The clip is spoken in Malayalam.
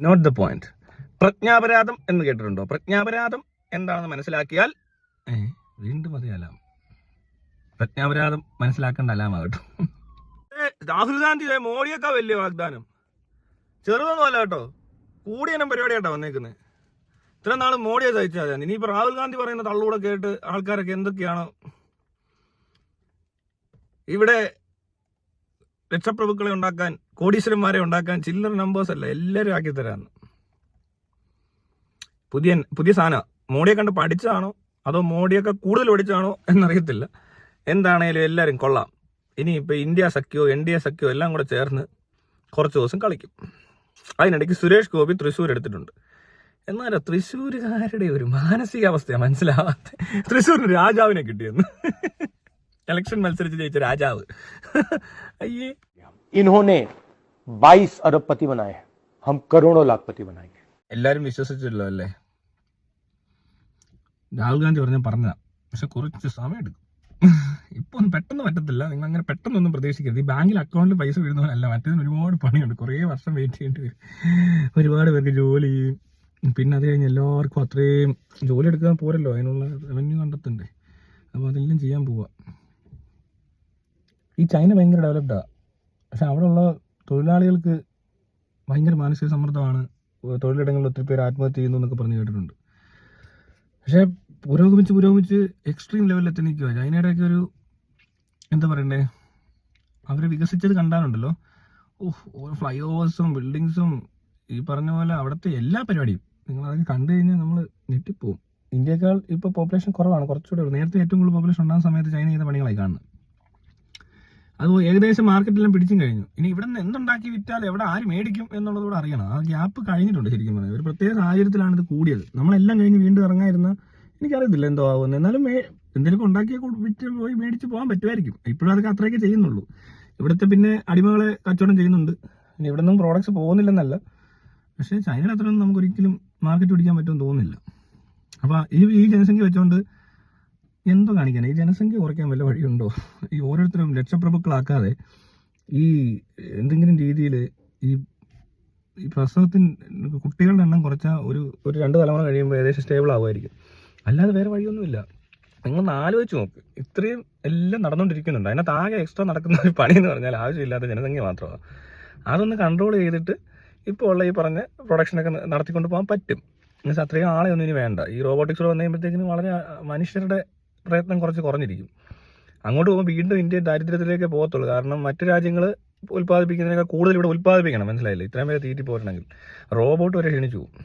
Not the point. പ്രജ്ഞാപരാധം എന്ന് കേട്ടിട്ടുണ്ടോ? പ്രജ്ഞാപരാധം എന്താണെന്ന് മനസ്സിലാക്കിയാൽ വീണ്ടും അത് അലാം. പ്രജ്ഞാപരാധം മനസ്സിലാക്കേണ്ട അലാമാ കേട്ടോ. രാഹുൽ ഗാന്ധി മോഡിയൊക്കെ വലിയ വാഗ്ദാനം, ചെറുതൊന്നുമല്ല കേട്ടോ, കൂടിയനം പരിപാടിയായിട്ടോ വന്നേക്കുന്നത്. ഇത്ര നാൾ മോഡിയെ സഹിച്ചാൽ മതി. ഇനിയിപ്പോൾ രാഹുൽ ഗാന്ധി പറയുന്ന തള്ളൂടെ കേട്ട് ആൾക്കാരൊക്കെ എന്തൊക്കെയാണോ ഇവിടെ രക്ഷപ്രഭുക്കളെ ഉണ്ടാക്കാൻ, കോടീശ്വരന്മാരെ ഉണ്ടാക്കാൻ ചില്ലറ നമ്പേഴ്സ് അല്ല എല്ലാവരും ആക്കി തരാന്ന്. പുതിയ സാധനം. മോഡിയെ കണ്ട് പഠിച്ചതാണോ അതോ മോഡിയൊക്കെ കൂടുതൽ പഠിച്ചതാണോ എന്നറിയത്തില്ല. എന്താണേലും എല്ലാവരും കൊള്ളാം. ഇനിയിപ്പോൾ ഇന്ത്യ സഖ്യോ NDA സഖ്യോ എല്ലാം കൂടെ ചേർന്ന് കുറച്ച് ദിവസം കളിക്കും. അതിനിടയ്ക്ക് സുരേഷ് ഗോപി തൃശ്ശൂർ എടുത്തിട്ടുണ്ട്. എന്നാലും തൃശ്ശൂരുകാരുടെ ഒരു മാനസികാവസ്ഥയാണ് മനസ്സിലാവാത്ത. തൃശ്ശൂരിന് രാജാവിനെ കിട്ടിയെന്ന്, ഇലക്ഷൻ മത്സരിച്ച് ജയിച്ച രാജാവ്. അയ്യേ, इन्होंने 22 अरबपति बनाए हैं, हम करोड़ों लाखपति बनाएंगे. എല്ലാരും വിശ്വസിച്ചല്ലോ അല്ലേ? രാഹുൽ ഗാന്ധി പറഞ്ഞ പക്ഷെ കുറച്ച് സമയം എടുക്കും. ഇപ്പൊ ഒന്നും പെട്ടെന്ന് പറ്റത്തില്ല. നിങ്ങൾ അങ്ങനെ പെട്ടെന്നൊന്നും പ്രതീക്ഷിക്കരുത്. ഈ ബാങ്കിൽ അക്കൗണ്ടിൽ പൈസ വീഴുന്നതല്ല, മറ്റേതിന് ഒരുപാട് പണിയുണ്ട്. കുറേ വർഷം വെയിറ്റ് ചെയ്യേണ്ടി വരും. ഒരുപാട് പേർക്ക് ജോലി, പിന്നെ അത് കഴിഞ്ഞ് എല്ലാവർക്കും അത്രയും ജോലി എടുക്കാൻ പോരല്ലോ, അതിനുള്ള റവന്യൂ കണ്ടെത്തണ്ടേ. അപ്പോൾ അതെല്ലാം ചെയ്യാൻ പോവാ. ഈ ചൈന ഭയങ്കര ഡെവലപ്ഡാണ്, പക്ഷെ അവിടെയുള്ള തൊഴിലാളികൾക്ക് ഭയങ്കര മാനസിക സമ്മർദ്ദമാണ്. തൊഴിലിടങ്ങളിൽ ഒത്തിരി പേര് ആത്മഹത്യ ചെയ്യുന്നു എന്നൊക്കെ പറഞ്ഞ് കേട്ടിട്ടുണ്ട്. പക്ഷേ പുരോഗമിച്ച് എക്സ്ട്രീം ലെവലിൽ എത്തി നിൽക്കുക. ചൈനയുടെയൊക്കെ ഒരു എന്താ പറയണ്ടേ, അവർ വികസിച്ചത് കണ്ടാലുണ്ടല്ലോ, ഓരോ ഫ്ലൈ ഓവേഴ്സും ബിൽഡിങ്സും ഈ പറഞ്ഞ പോലെ അവിടുത്തെ എല്ലാ പരിപാടിയും നിങ്ങളതൊക്കെ കണ്ടു കഴിഞ്ഞാൽ നമ്മൾ ഞെട്ടിപ്പോവും. ഇന്ത്യയേക്കാൾ ഇപ്പോൾ പോപ്പുലേഷൻ കുറവാണ്, കുറച്ചുകൂടെ. നേരത്തെ ഏറ്റവും കൂടുതൽ പോപ്പുലേഷൻ ഉണ്ടാകുന്ന സമയത്ത് ചൈന ചെയ്ത പണികളായി കാണുന്നത്. അത് ഏകദേശം മാർക്കറ്റെല്ലാം പിടിച്ചും കഴിഞ്ഞു. ഇനി ഇവിടെ നിന്ന് എന്തുണ്ടാക്കി വിറ്റാൽ എവിടെ ആര് മേടിക്കും എന്നുള്ളതുകൂടെ അറിയണം. ആ ഗ്യാപ്പ് കഴിഞ്ഞിട്ടുണ്ട് ശരിക്കും പറഞ്ഞാൽ. ഒരു പ്രത്യേക സാഹചര്യത്തിലാണ് ഇത് കൂടിയത്. നമ്മളെല്ലാം കഴിഞ്ഞ് വീണ്ടും ഇറങ്ങാതിരുന്ന എനിക്കറിയത്തില്ല എന്തോ ആവുമെന്ന്. എന്നാലും എന്തെങ്കിലും ഉണ്ടാക്കിയ വിറ്റ് പോയി മേടിച്ച് പോകാൻ പറ്റുമായിരിക്കും. ഇപ്പോഴും അതൊക്കെ അത്രയൊക്കെ ചെയ്യുന്നുള്ളൂ. ഇവിടുത്തെ പിന്നെ അടിമകളെ കച്ചവടം ചെയ്യുന്നുണ്ട്. പിന്നെ ഇവിടെ നിന്നും പ്രോഡക്ട്സ് പോകുന്നില്ലെന്നല്ല, പക്ഷേ ചൈനയുടെ അത്രയൊന്നും നമുക്കൊരിക്കലും മാർക്കറ്റ് പിടിക്കാൻ പറ്റുമെന്ന് തോന്നുന്നില്ല. അപ്പോൾ ഈ ജനസംഖ്യ വെച്ചുകൊണ്ട് എന്തോ കാണിക്കാൻ, ഈ ജനസംഖ്യ കുറയ്ക്കാൻ വല്ല വഴിയുണ്ടോ? ഈ ഓരോരുത്തരും ലക്ഷപ്രഭുക്കളാക്കാതെ ഈ എന്തെങ്കിലും രീതിയിൽ ഈ പ്രസവത്തിന് കുട്ടികളുടെ എണ്ണം കുറച്ചാൽ ഒരു 2 തലമുറ കഴിയുമ്പോൾ ഏകദേശം സ്റ്റേബിൾ ആവുമായിരിക്കും. അല്ലാതെ വേറെ വഴിയൊന്നുമില്ല. നിങ്ങളൊന്ന് ആലോചിച്ച് നോക്ക്. ഇത്രയും എല്ലാം നടന്നുകൊണ്ടിരിക്കുന്നുണ്ട്. അതിനകത്ത് ആകെ എക്സ്ട്രാ നടക്കുന്ന ഒരു പണി എന്ന് പറഞ്ഞാൽ ആവശ്യമില്ലാത്ത ജനസംഖ്യ മാത്രമാണ്. അതൊന്ന് കൺട്രോൾ ചെയ്തിട്ട് ഇപ്പോൾ ഉള്ള ഈ പറഞ്ഞ പ്രൊഡക്ഷനൊക്കെ നടത്തിക്കൊണ്ട് പോകാൻ പറ്റും. എന്നുവെച്ചാൽ അത്രയും ആളെ ഒന്നും ഇനി വേണ്ട. ഈ റോബോട്ടിക്സ് വന്നു കഴിയുമ്പോഴത്തേക്കിനും വളരെ മനുഷ്യരുടെ പ്രയത്നം കുറഞ്ഞിരിക്കും. അങ്ങോട്ട് പോകുമ്പോൾ വീണ്ടും ഇന്ത്യ ദാരിദ്ര്യത്തിലേക്ക് പോകത്തുള്ളൂ. കാരണം മറ്റു രാജ്യങ്ങൾ ഉൽപ്പാദിപ്പിക്കുന്നതിനേക്കാൾ കൂടുതൽ ഇവിടെ ഉൽപ്പാദിപ്പിക്കണം. മനസ്സിലായില്ലേ? ഇത്രയും പേരെ തീറ്റി പോരണമെങ്കിൽ റോബോട്ട് വരെ ക്ഷണിച്ചു പോകും.